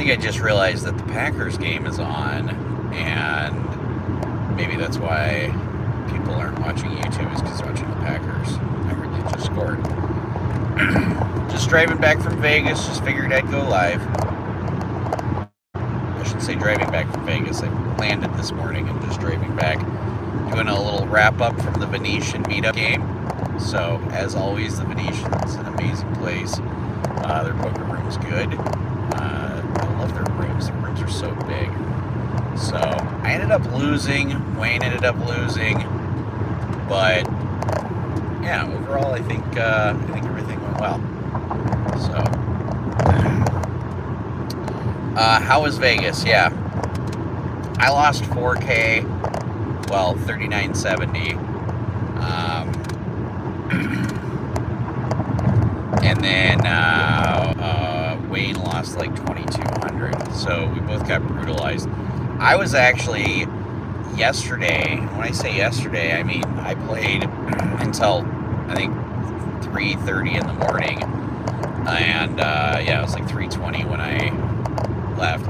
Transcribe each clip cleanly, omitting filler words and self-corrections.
think I just realized that the Packers game is on, and maybe that's why people aren't watching YouTube, is because they're watching the Packers. I heard they just scored. Just driving back from Vegas, just figured I'd go live. I should say driving back from Vegas. I landed this morning and just driving back, doing a little wrap-up from the Venetian meetup game. So, as always, the Venetian's an amazing place. Their poker room's good. I love their rooms. Their rooms are so big. So, I ended up losing. Wayne ended up losing. But, yeah, overall, I think everything went well. So, how was Vegas? Yeah. I lost 4K. Well, 3970. And then Wayne lost like 2200. So we both got brutalized. I was actually yesterday. When I say yesterday, I mean I played until I think 3:30 in the morning, and yeah, it was like 3:20 when I left.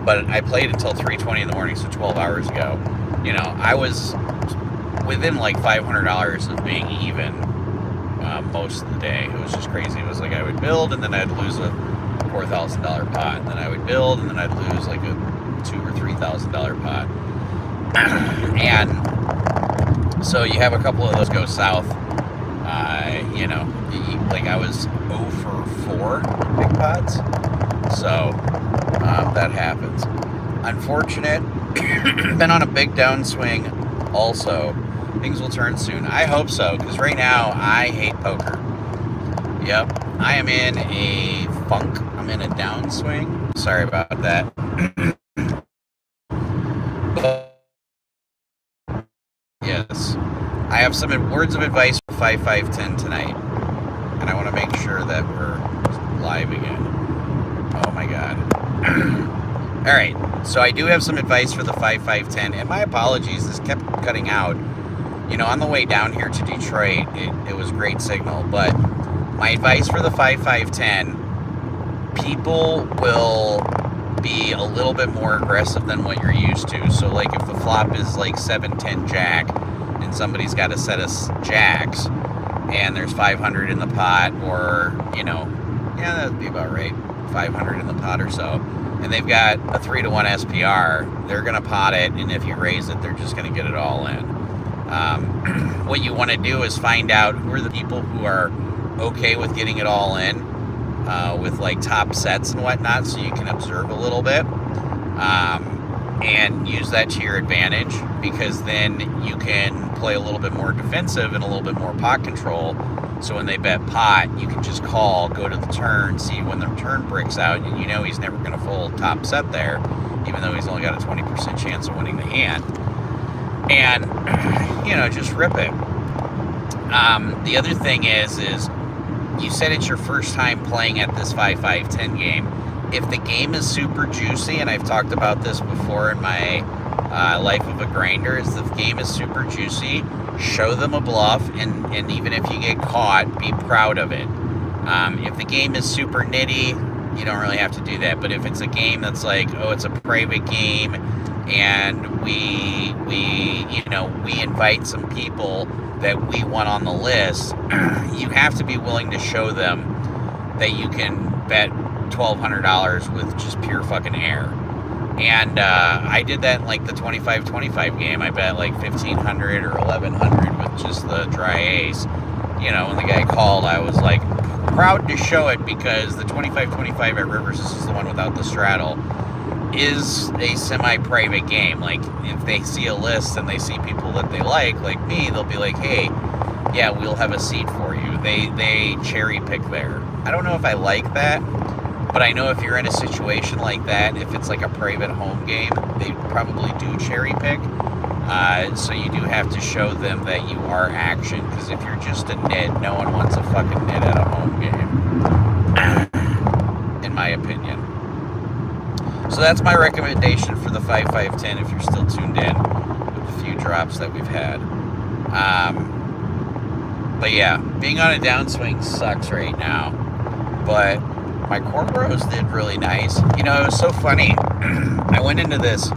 But I played until 3:20 in the morning, so 12 hours ago. You know, I was within like $500 of being even most of the day. It was just crazy. It was like I would build, and then I'd lose a $4,000 pot, and then I would build, and then I'd lose like a $2,000 or $3,000 pot. And so you have a couple of those go south. You know, like I was 0 for 4 big pots. So that happens. Unfortunate. Been on a big downswing also. Things will turn soon. I hope so, because right now I hate poker. Yep. I am in a funk. I'm in a downswing. Sorry about that. But yes. I have some words of advice for 5510 tonight. And I want to make sure that we're live again. Oh my god. Alright, so I do have some advice for the 5510, and my apologies, this kept cutting out. You know, on the way down here to Detroit, it was great signal, but my advice for the 5510, people will be a little bit more aggressive than what you're used to. So like if the flop is like 7-10 jack, and somebody's got a set of jacks, and there's 500 in the pot, or, you know, yeah, that'd be about right, 500 in the pot or so, and they've got a 3-1 SPR, they're going to pot it, and if you raise it, they're just going to get it all in. What you want to do is find out who are the people who are okay with getting it all in, with like top sets and whatnot, so you can observe a little bit, and use that to your advantage, because then you can play a little bit more defensive and a little bit more pot control. So when they bet pot, you can just call, go to the turn, see when the turn breaks out, and you know he's never going to fold top set there, even though he's only got a 20% chance of winning the hand. And, you know, just rip it. The other thing is you said it's your first time playing at this 5-5-10 game. If the game is super juicy, and I've talked about this before in my Life of a Grinder, is the game is super juicy, show them a bluff, and even if you get caught, be proud of it. If the game is super nitty, you don't really have to do that. But if it's a game that's like, oh, it's a private game, and we invite some people that we want on the list, you have to be willing to show them that you can bet $1,200 with just pure fucking air. And I did that in like the 25-25 game. I bet like 1,500 or 1,100 with just the dry ace. You know, when the guy called, I was like proud to show it, because the 25-25 at Rivers, this is the one without the straddle, is a semi-private game. Like, if they see a list and they see people that they like me, they'll be like, hey, yeah, we'll have a seat for you. They cherry pick there. I don't know if I like that, but I know if you're in a situation like that, if it's like a private home game, they probably do cherry pick. So you do have to show them that you are action, because if you're just a nit, no one wants a fucking nit at a home game, in my opinion. So that's my recommendation for the 5-5-10 if you're still tuned in with the few drops that we've had. But yeah, being on a downswing sucks right now. But my cornrows did really nice. You know, it was so funny. I went into this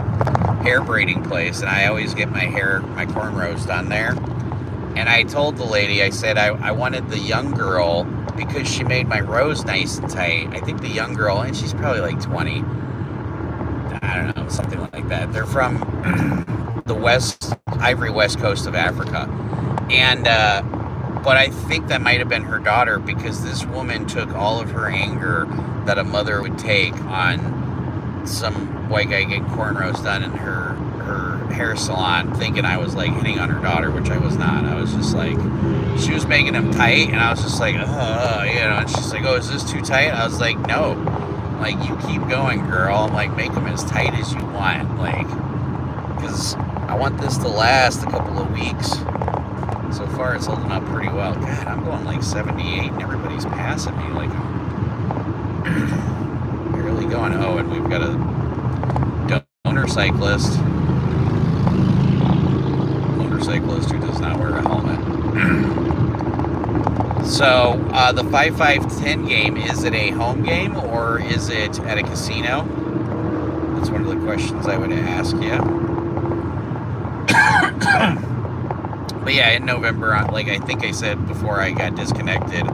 hair braiding place, and I always get my cornrows done there. And I told the lady, I said I wanted the young girl because she made my rows nice and tight. I think the young girl, and she's probably like 20. I don't know, something like that. They're from the Ivory West Coast of Africa. And, but I think that might have been her daughter, because this woman took all of her anger that a mother would take on some white guy getting cornrows done in her hair salon, thinking I was like hitting on her daughter, which I was not. I was just like, she was making them tight, and I was just like, and she's like, oh, is this too tight? I was like, no, like, you keep going, girl. I'm like, make them as tight as you want, like, because I want this to last a couple of weeks. So far, it's holding up pretty well. God, I'm going like 78, and everybody's passing me, like, I'm barely going. Oh, and we've got a donor cyclist who does not wear a helmet. So, the 5-5-10 game, is it a home game or is it at a casino? That's one of the questions I would ask you. But yeah, in November, like I think I said before I got disconnected,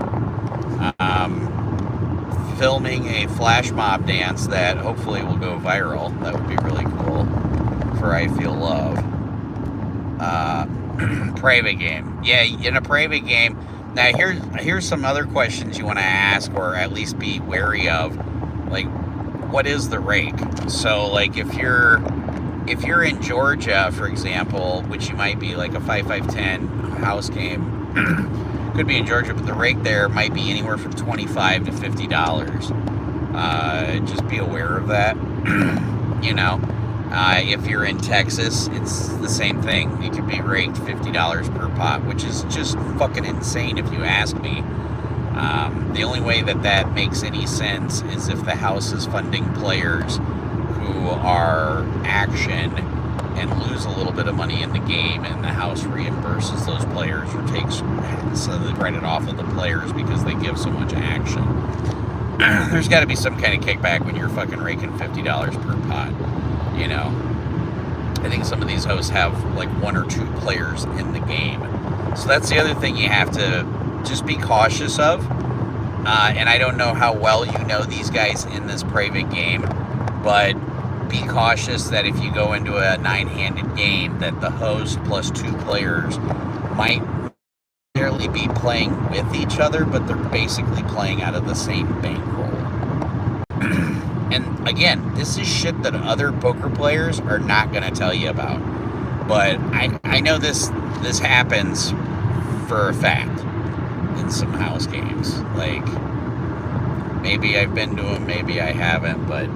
filming a flash mob dance that hopefully will go viral. That would be really cool for I Feel Love. Private game. Yeah, in a private game. Now here's some other questions you want to ask, or at least be wary of. Like, what is the rake? So like if you're in Georgia, for example, which you might be, like a 5-5-10 house game, could be in Georgia, but the rake there might be anywhere from $25 to $50. Just be aware of that. You know. If you're in Texas, it's the same thing. You could be raked $50 per pot, which is just fucking insane if you ask me. The only way that makes any sense is if the house is funding players who are action and lose a little bit of money in the game, and the house reimburses those players or so they write it off of the players because they give so much action. There's got to be some kind of kickback when you're fucking raking $50 per pot. You know, I think some of these hosts have like 1 or 2 players in the game. So that's the other thing you have to just be cautious of. And I don't know how well you know these guys in this private game, but be cautious that if you go into a 9-handed game, that the host plus 2 players might barely be playing with each other, but they're basically playing out of the same bankroll. And again, this is shit that other poker players are not going to tell you about. But I know this happens for a fact in some house games. Like, maybe I've been to them, maybe I haven't. But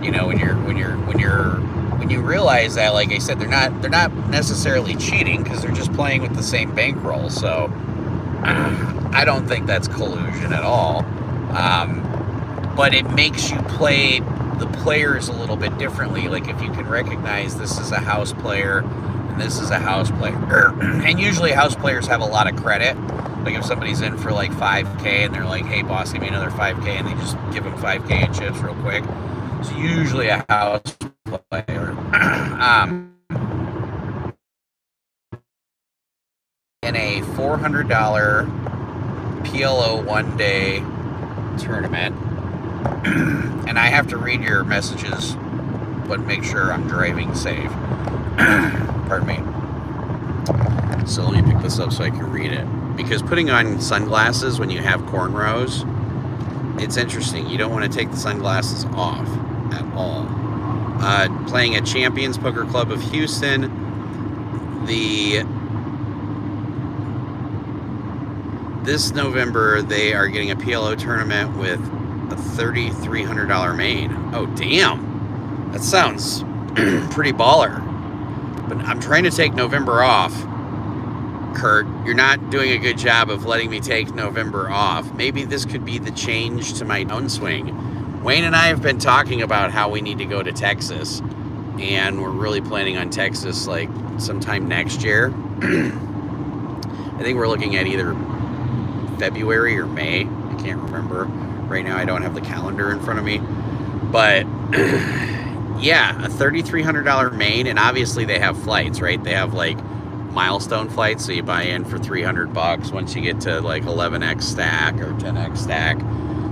you know, when you realize that, like I said, they're not necessarily cheating because they're just playing with the same bankroll. So I don't think that's collusion at all. But it makes you play the players a little bit differently. Like, if you can recognize this is a house player and this is a house player. And usually house players have a lot of credit. Like, if somebody's in for like 5K and they're like, hey boss, give me another 5K, and they just give them 5K in chips real quick. It's usually a house player. In a $400 PLO one-day tournament, and I have to read your messages, but make sure I'm driving safe. Pardon me. So let me pick this up so I can read it. Because putting on sunglasses when you have cornrows, it's interesting. You don't want to take the sunglasses off at all. Playing at Champions Poker Club of Houston, this November they are getting a PLO tournament with a $3,300 main. Oh, damn. That sounds pretty baller. But I'm trying to take November off. Kurt, you're not doing a good job of letting me take November off. Maybe this could be the change to my downswing. Wayne and I have been talking about how we need to go to Texas, and we're really planning on Texas like sometime next year. I think we're looking at either February or May. I can't remember. Right now I don't have the calendar in front of me. But yeah, a $3,300 main, and obviously they have flights, right? They have like milestone flights, so you buy in for $300. Once you get to like 11x stack or 10x stack,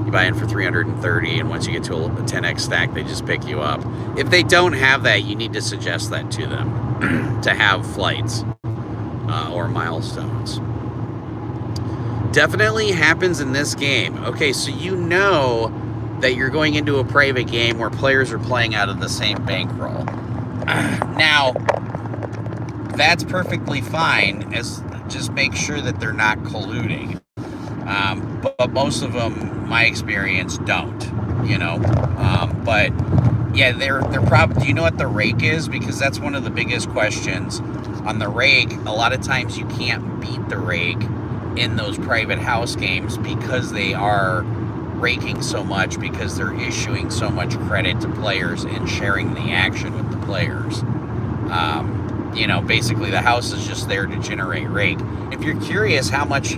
you buy in for $330, and once you get to a 10x stack, they just pick you up. If they don't have that, you need to suggest that to them to have flights or milestones. Definitely happens in this game. Okay, so you know that you're going into a private game where players are playing out of the same bankroll. Now, that's perfectly fine, as just make sure that they're not colluding. But most of them, my experience, don't. But yeah, they're probably. Do you know what the rake is? Because that's one of the biggest questions. On the rake, a lot of times you can't beat the rake in those private house games because they are raking so much, because they're issuing so much credit to players and sharing the action with the players. Basically the house is just there to generate rake. If you're curious how much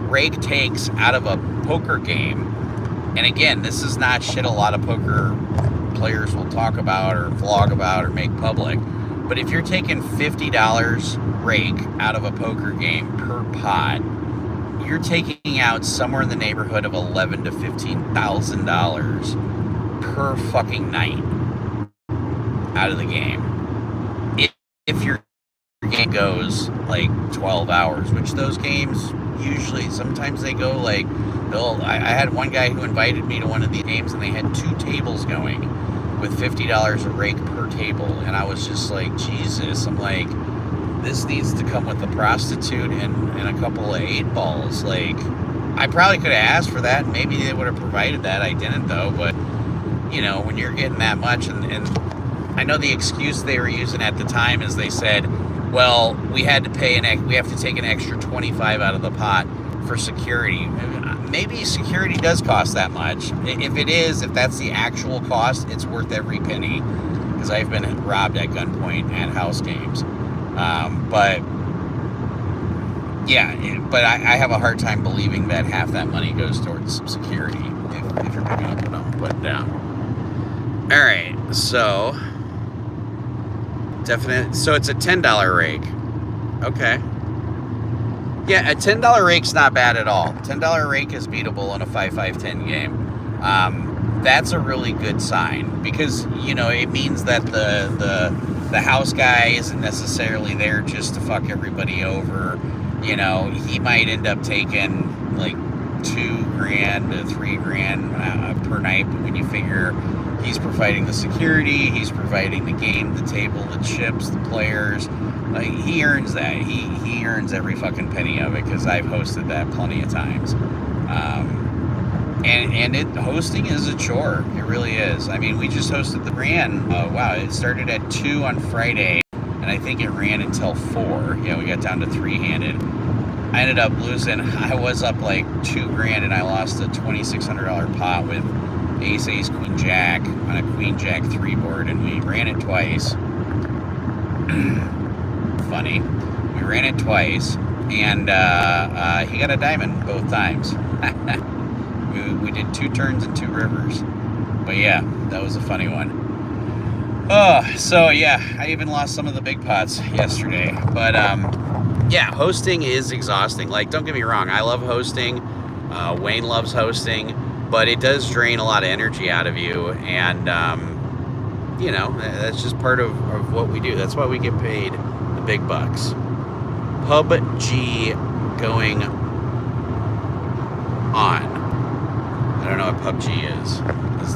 rake takes out of a poker game, and again, this is not shit a lot of poker players will talk about or vlog about or make public, but if you're taking $50 rake out of a poker game per pot, you're taking out somewhere in the neighborhood of $11,000 to $15,000 per fucking night out of the game. If your game goes like 12 hours, which those games usually, sometimes they go like, I had one guy who invited me to one of the games and they had 2 tables going with $50 a rake per table, and I was just like, Jesus, I'm like, this needs to come with a prostitute and a couple of 8 balls. Like, I probably could have asked for that. Maybe they would have provided that. I didn't, though. But, when you're getting that much, and I know the excuse they were using at the time is they said, well, we have to take an extra 25 out of the pot for security. Maybe security does cost that much. If that's the actual cost, it's worth every penny, because I've been robbed at gunpoint at house games. But I have a hard time believing that half that money goes towards security if you're picking up what I'm putting down. All right, so it's a $10 rake. Okay. Yeah, a $10 rake's not bad at all. $10 rake is beatable in a 5-5-10 game. That's a really good sign, because it means that the house guy isn't necessarily there just to fuck everybody over. He might end up taking like $2,000 to $3,000 per night, but when you figure he's providing the security, he's providing the game, the table, the chips, the players, like, he earns that. He earns every fucking penny of it, because I've hosted that plenty of times. Hosting is a chore. It really is. I mean, we just hosted the Grand. It started at 2 on Friday, and I think it ran until 4. We got down to 3-handed. I ended up losing. I was up like $2,000, and I lost a $2,600 pot with ace, queen, jack on a queen, jack 3 board, and we ran it twice. Funny. We ran it twice, and he got a diamond both times. We did 2 turns and 2 rivers. But yeah, that was a funny one. So yeah, I even lost some of the big pots yesterday. But yeah, hosting is exhausting. Like, don't get me wrong, I love hosting. Wayne loves hosting, but it does drain a lot of energy out of you, and that's just part of what we do. That's why we get paid the big bucks. PUBG going on. I don't know what PUBG is. Is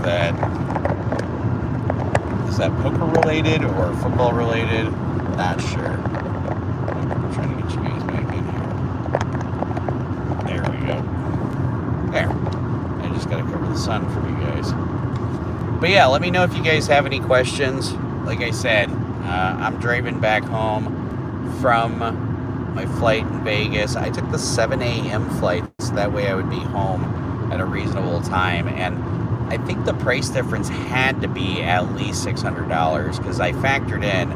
that poker related or football related? Not sure. I'm trying to get you guys back in here. There we go. There. I just gotta cover the sun for you guys. But yeah, let me know if you guys have any questions. Like I said, I'm driving back home from my flight in Vegas. I took the 7 a.m. flight, so that way I would be home at a reasonable time. And I think the price difference had to be at least $600, because I factored in,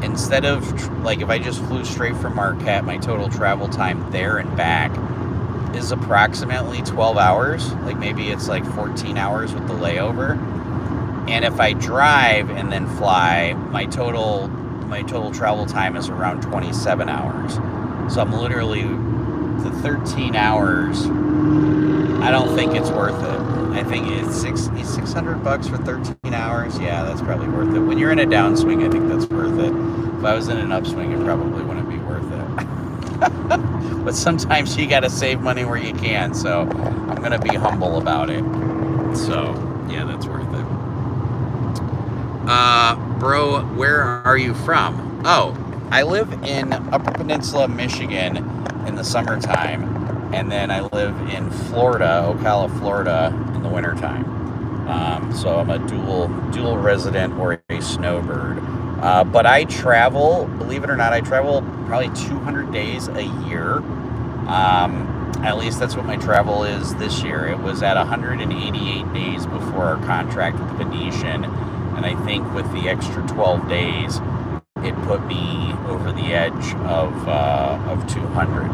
instead of, like, if I just flew straight from Marquette, my total travel time there and back is approximately 12 hours. Like maybe it's like 14 hours with the layover. And if I drive and then fly, my total travel time is around 27 hours. So I'm literally, the 13 hours, I don't think it's worth it. I think it's $600 for 13 hours. Yeah, that's probably worth it. When you're in a downswing, I think that's worth it. If I was in an upswing, it probably wouldn't be worth it. But sometimes you got to save money where you can. So I'm going to be humble about it. So yeah, that's worth it. Bro, where are you from? Oh, I live in Upper Peninsula, Michigan in the summertime, and then I live in Florida, Ocala, Florida in the wintertime. So I'm a dual resident or a snowbird. But I travel, believe it or not, I travel probably 200 days a year. At least that's what my travel is this year. It was at 188 days before our contract with the Venetian. And I think with the extra 12 days, it put me over the edge of 200.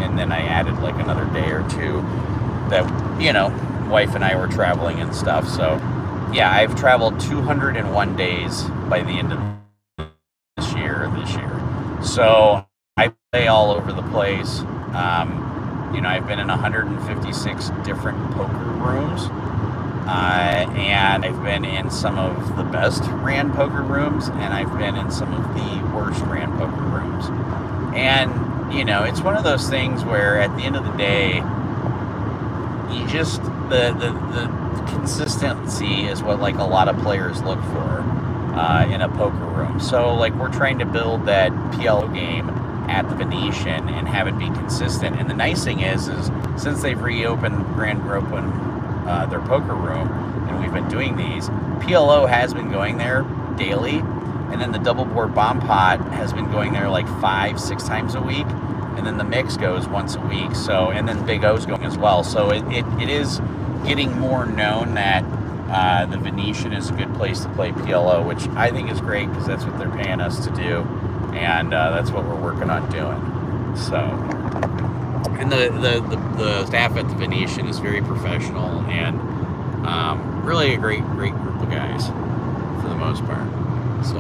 And then I added like another day or two that, wife and I were traveling and stuff. So yeah, I've traveled 201 days by the end of this year. So I play all over the place. I've been in 156 different poker rooms. And I've been in some of the best ran poker rooms, and I've been in some of the worst ran poker rooms. And, it's one of those things where at the end of the day, you just, the consistency is what, like, a lot of players look for in a poker room. So, like, we're trying to build that PLO game at the Venetian and have it be consistent. And the nice thing is since they've reopened their poker room, and we've been doing these, PLO has been going there daily, and then the double board bomb pot has been going there like 5-6 times a week, and then the mix goes once a week. So, and then Big O's going as well. So it is getting more known that the Venetian is a good place to play PLO, which I think is great because that's what they're paying us to do, and that's what we're working on doing. So. And the staff at the Venetian is very professional and really a great group of guys for the most part. So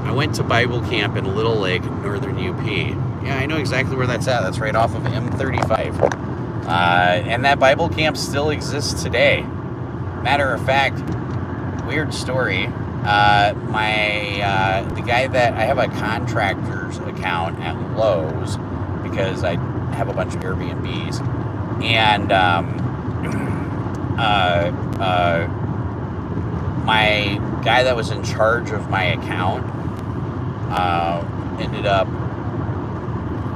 I went to Bible camp in Little Lake, northern UP. Yeah, I know exactly where that's at. That's right off of M35. And that Bible camp still exists today. Matter of fact, weird story. The guy that I have a contractor's account at Lowe's, because I have a bunch of Airbnbs, and my guy that was in charge of my account ended up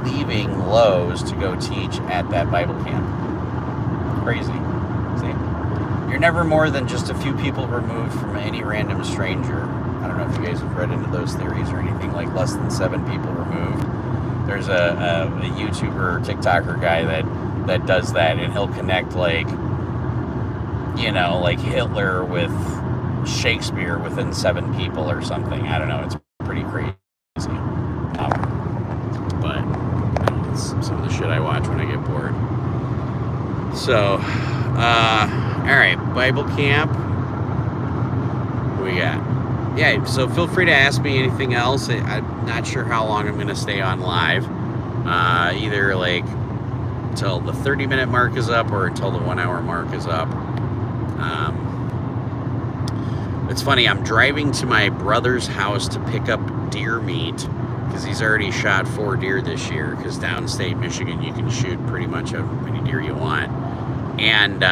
leaving Lowe's to go teach at that Bible camp. Crazy. See? You're never more than just a few people removed from any random stranger. I don't know if you guys have read into those theories or anything, like less than 7 people removed. There's a YouTuber or TikToker guy that does that, and he'll connect like Hitler with Shakespeare within 7 people or something. I don't know. It's pretty crazy. But it's some of the shit I watch when I get bored. So, all right, Bible camp. What we got? Yeah, so feel free to ask me anything else. I'm not sure how long I'm going to stay on live. Either like until the 30-minute mark is up or until the 1-hour mark is up. It's funny, I'm driving to my brother's house to pick up deer meat because he's already shot 4 deer this year, because downstate Michigan you can shoot pretty much how many deer you want. And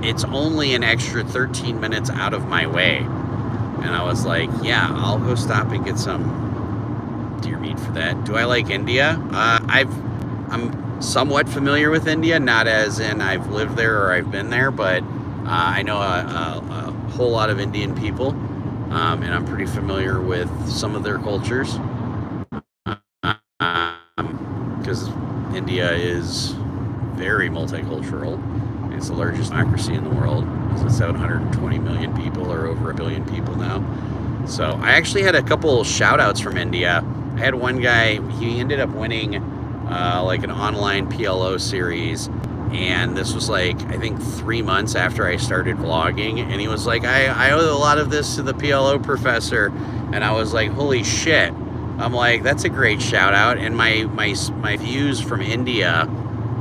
it's only an extra 13 minutes out of my way. And I was like, yeah, I'll go stop and get some deer meat for that. Do I like India? I'm somewhat familiar with India, not as in I've lived there or I've been there, but I know a whole lot of Indian people, and I'm pretty familiar with some of their cultures, because India is very multicultural. It's the largest democracy in the world. It's 720 million people, or over 1 billion people now. So I actually had a couple shout outs from India. I had one guy, he ended up winning like an online PLO series. And this was like, I think 3 months after I started vlogging. And he was like, I owe a lot of this to the PLO Professor. And I was like, holy shit. I'm like, that's a great shout out. And my views from India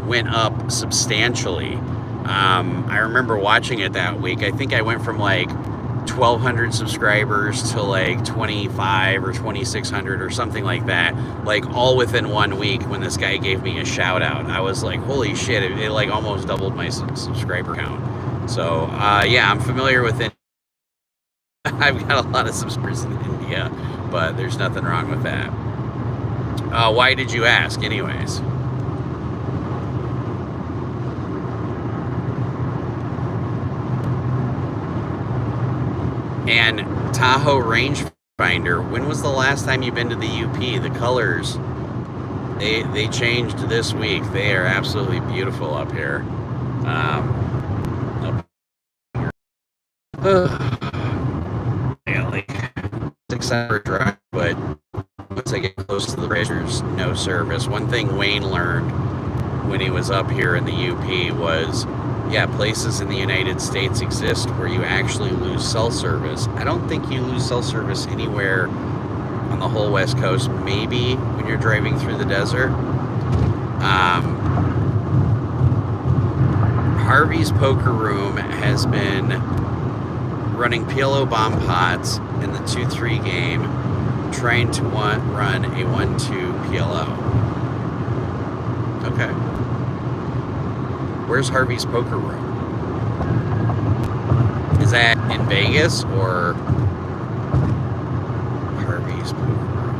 went up substantially. I remember watching it that week. I think I went from like 1,200 subscribers to like 25 or 2,600 or something like that, like all within 1 week when this guy gave me a shout out. I was like, holy shit, it like almost doubled my subscriber count. So yeah, I'm familiar with it. I've got a lot of subscribers in India, but there's nothing wrong with that. Why did you ask anyways? And Tahoe rangefinder, when was the last time you've been to the UP? The colors, they changed this week. They are absolutely beautiful up here. Yeah, like 6-hour drive, but once I get close to the bridge, there's no service. One thing Wayne learned when he was up here in the UP was, yeah, places in the United States exist where you actually lose cell service. I don't think you lose cell service anywhere on the whole West Coast. Maybe when you're driving through the desert. Harvey's Poker Room has been running PLO bomb pots in the 2-3 game, trying to run a 1-2 PLO. Okay. Where's Harvey's Poker Room? Is that in Vegas or Harvey's Poker Room?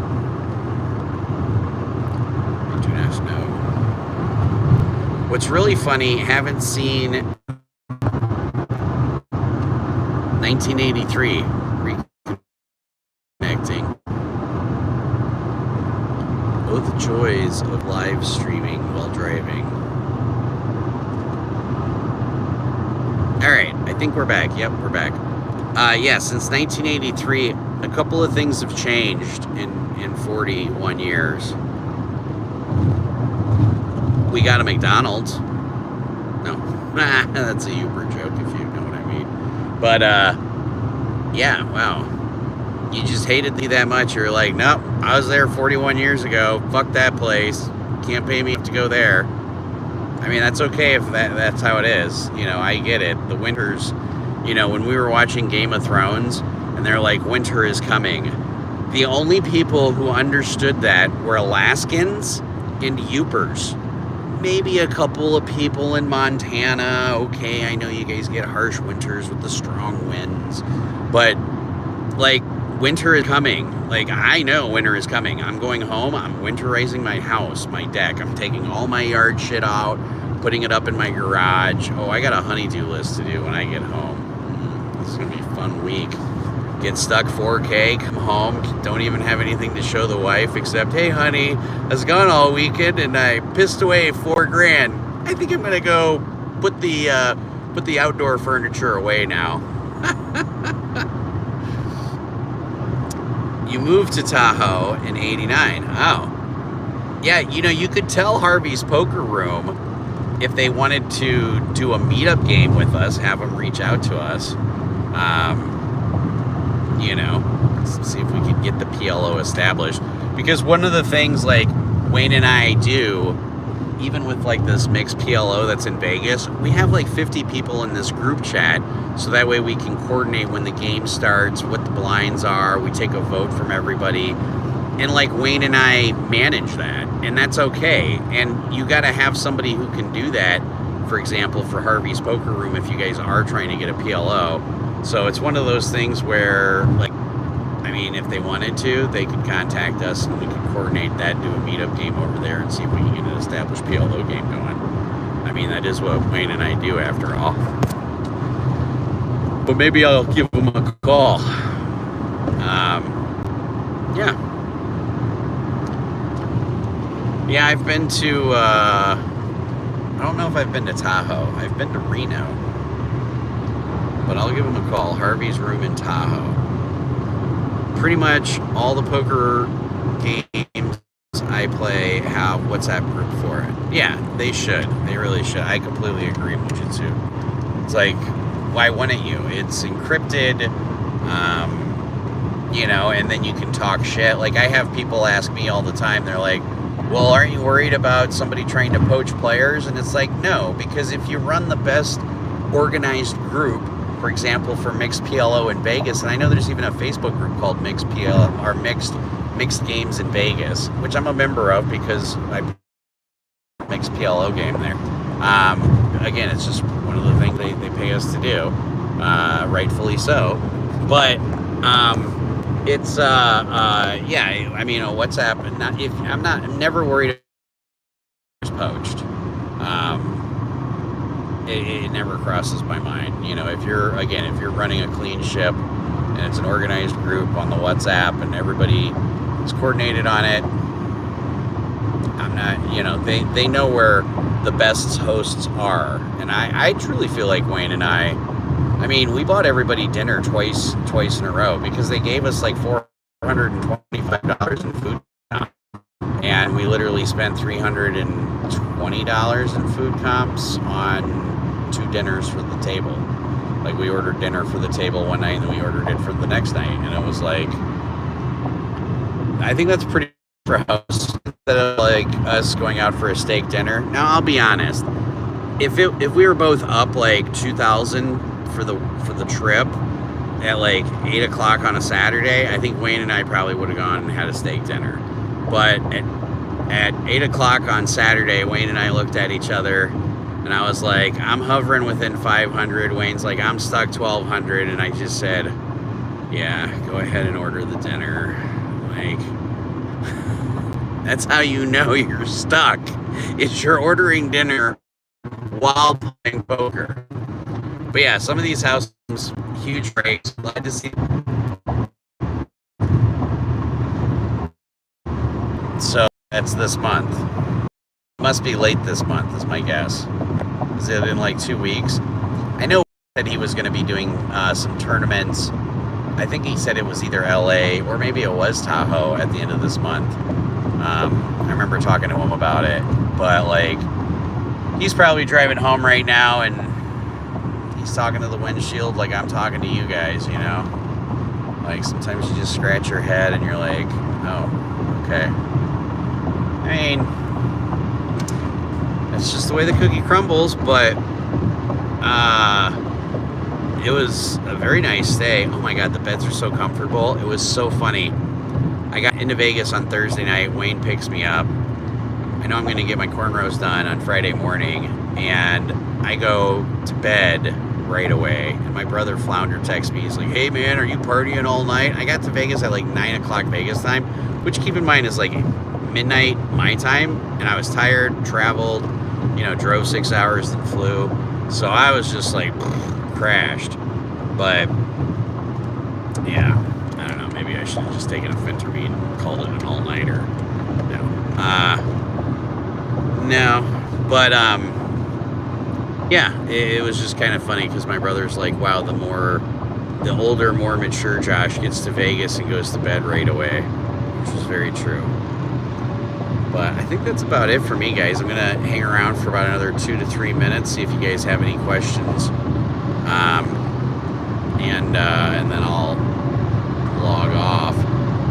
I do not know. What's really funny, haven't seen 1983 reconnecting. Oh, the joys of live streaming while driving. All right, I think we're back. Yep, we're back. Yeah, since 1983, a couple of things have changed in 41 years. We got a McDonald's. No, that's a Uber joke if you know what I mean. But, yeah, wow. You just hated me that much. You're like, nope, I was there 41 years ago. Fuck that place. Can't pay me to go there. I mean, that's okay if that's how it is. You know, I get it. The winters, you know, when we were watching Game of Thrones and they're like, winter is coming. The only people who understood that were Alaskans and Yoopers. Maybe a couple of people in Montana. Okay, I know you guys get harsh winters with the strong winds. But, like, winter is coming. Like, I know winter is coming. I'm going home. I'm winterizing my house, my deck. I'm taking all my yard shit out, putting it up in my garage. Oh, I got a honey-do list to do when I get home. This is going to be a fun week. Get stuck 4K, come home, don't even have anything to show the wife except, hey, honey, I was gone all weekend and I pissed away $4,000. I think I'm going to go put the outdoor furniture away now. You moved to Tahoe in 89. Oh. Yeah, you know, you could tell Harvey's Poker Room if they wanted to do a meetup game with us, have them reach out to us. You know, see if we could get the PLO established. Because one of the things, like, Wayne and I do, even with, like, this mixed PLO that's in Vegas, we have, like, 50 people in this group chat, so that way we can coordinate when the game starts, what the blinds are, we take a vote from everybody, and, like, Wayne and I manage that, and that's okay. And you got to have somebody who can do that, for example, for Harvey's Poker Room, if you guys are trying to get a PLO. So it's one of those things where, like, I mean, if they wanted to, they could contact us and we could coordinate that, do a meetup game over there and see if we can get an established PLO game going. I mean, that is what Wayne and I do after all. But maybe I'll give them a call. Yeah. Yeah, I've been to, I don't know if I've been to Tahoe. I've been to Reno. But I'll give him a call. Harvey's Room in Tahoe. Pretty much all the poker games I play have WhatsApp group for it. Yeah, they should. They really should. I completely agree with Jitsu. It's like, why wouldn't you? It's encrypted, and then you can talk shit. Like, I have people ask me all the time, they're like, well, aren't you worried about somebody trying to poach players? And it's like, no, because if you run the best organized group, for example, for Mixed PLO in Vegas, and I know there's even a Facebook group called Mixed PLO, or Mixed Games in Vegas, which I'm a member of because I Mixed PLO game there. Again, it's just one of the things they pay us to do, rightfully so. But it's I mean, WhatsApp. I'm never worried it's poached. It never crosses my mind. If you're running a clean ship and it's an organized group on the WhatsApp and everybody is coordinated on it, I'm not. They know where the best hosts are, and I truly feel like Wayne and I mean, we bought everybody dinner twice in a row because they gave us like $425 in food, and we literally spent $320 in food comps on 2 dinners for the table. Like, we ordered dinner for the table one night and then we ordered it for the next night, and it was like, I think that's pretty for a house instead of like us going out for a steak dinner. Now, I'll be honest, if we were both up like 2,000 for the trip at like 8 o'clock on a Saturday, I think Wayne and I probably would have gone and had a steak dinner. But at 8 o'clock on Saturday, Wayne and I looked at each other, and I was like, I'm hovering within 500. Wayne's like, I'm stuck 1,200, and I just said, yeah, go ahead and order the dinner. Like, that's how you know you're stuck. Is you're ordering dinner while playing poker. But yeah, some of these houses, huge breaks. Glad to see. So that's this month. Must be late this month, is my guess. Is it in like 2 weeks? I know that he was going to be doing some tournaments. I think he said it was either LA or maybe it was Tahoe at the end of this month. I remember talking to him about it. But like, he's probably driving home right now and he's talking to the windshield like I'm talking to you guys, Like, sometimes you just scratch your head and you're like, oh, okay. I mean, that's just the way the cookie crumbles, but it was a very nice day. Oh my God, the beds are so comfortable. It was so funny. I got into Vegas on Thursday night. Wayne picks me up. I know I'm going to get my cornrows done on Friday morning, and I go to bed right away. And my brother Flounder texts me. He's like, hey man, are you partying all night? I got to Vegas at like 9 o'clock Vegas time, which, keep in mind, is like midnight my time, and I was tired, traveled, drove 6 hours and flew. So I was just like crashed. But yeah, I don't know, maybe I should have just taken a Phentermine and called it an all-nighter. No, but yeah, it was just kind of funny because my brother's like, wow, the older, more mature Josh gets to Vegas and goes to bed right away, which is very true. But I think that's about it for me, guys. I'm going to hang around for about another 2 to 3 minutes, see if you guys have any questions. And then I'll log off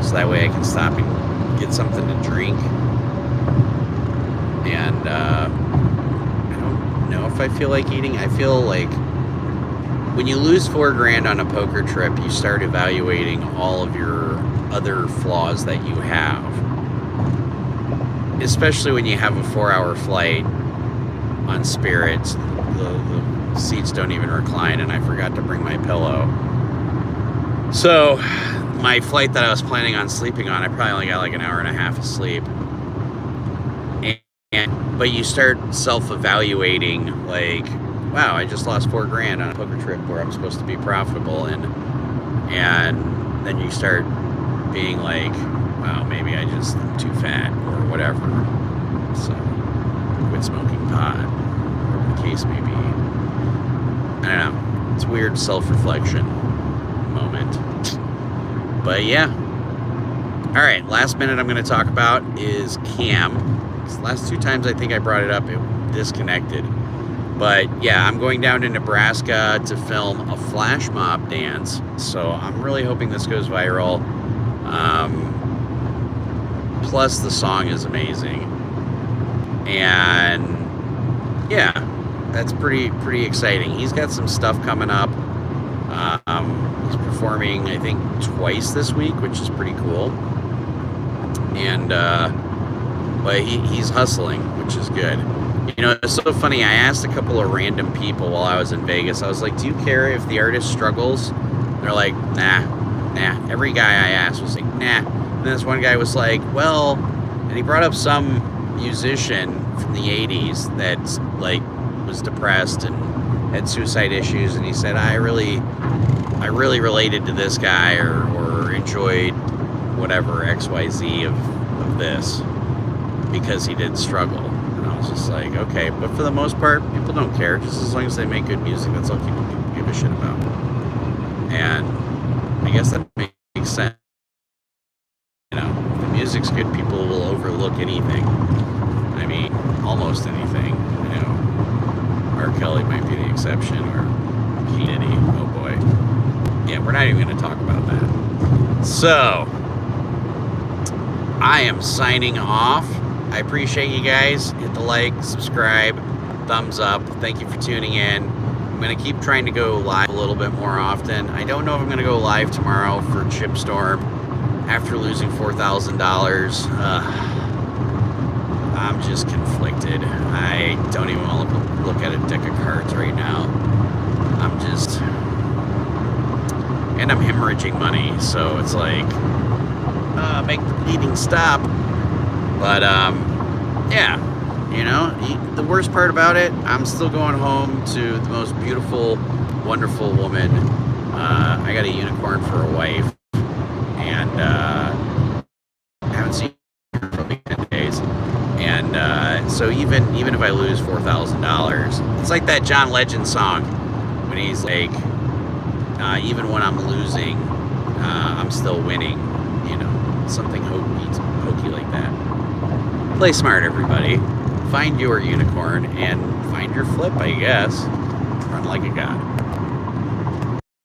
so that way I can stop and get something to drink. And I don't know if I feel like eating. I feel like when you lose $4,000 on a poker trip, you start evaluating all of your other flaws that you have. Especially when you have a 4-hour flight on Spirit. The seats don't even recline, and I forgot to bring my pillow. So my flight that I was planning on sleeping on, I probably only got like an hour and a half of sleep. But you start self-evaluating, like, wow, I just lost $4,000 on a poker trip where I'm supposed to be profitable, and then you start being like, wow, maybe I just am too fat or whatever. So quit smoking pot, whatever the case may be. I don't know. It's a weird self-reflection moment. But yeah, All right, last minute I'm going to talk about is Cam. These last 2 times I think I brought it up, it disconnected. But yeah, I'm going down to Nebraska to film a flash mob dance. So I'm really hoping this goes viral. Plus the song is amazing. And yeah, that's pretty exciting. He's got some stuff coming up. He's performing, I think, twice this week, which is pretty cool. And but he's hustling, which is good. You know, it's so funny. I asked a couple of random people while I was in Vegas. I was like, "Do you care if the artist struggles?" They're like, "Nah." Every guy I asked was like, "Nah." And then this one guy was like, "Well," and he brought up some musician from the '80s that like was depressed and had suicide issues, and he said, I really related to this guy or enjoyed whatever XYZ of this because he did struggle. And I was just like, okay, but for the most part, people don't care. Just as long as they make good music, that's all people give a shit about. And I guess that makes sense. You know, if the music's good, people will overlook anything. I mean, almost anything. You know, R. Kelly might be the exception, or P. Diddy. Oh boy. Yeah, we're not even going to talk about that. So, I am signing off. I appreciate you guys. Hit the like, subscribe, thumbs up. Thank you for tuning in. I'm going to keep trying to go live a little bit more often. I don't know if I'm going to go live tomorrow for Chipstorm after losing $4,000. I'm just conflicted. I don't even want to look at a deck of cards right now. And I'm hemorrhaging money, so it's like, make the bleeding stop. But, yeah, you know, the worst part about it, I'm still going home to the most beautiful, wonderful woman. I got a unicorn for a wife, and I haven't seen her for like 10 days. And so even if I lose $4,000, it's like that John Legend song when he's like, even when I'm losing, I'm still winning. You know, something hokey like that. Play smart, everybody. Find your unicorn and find your flip, I guess. Run like a god.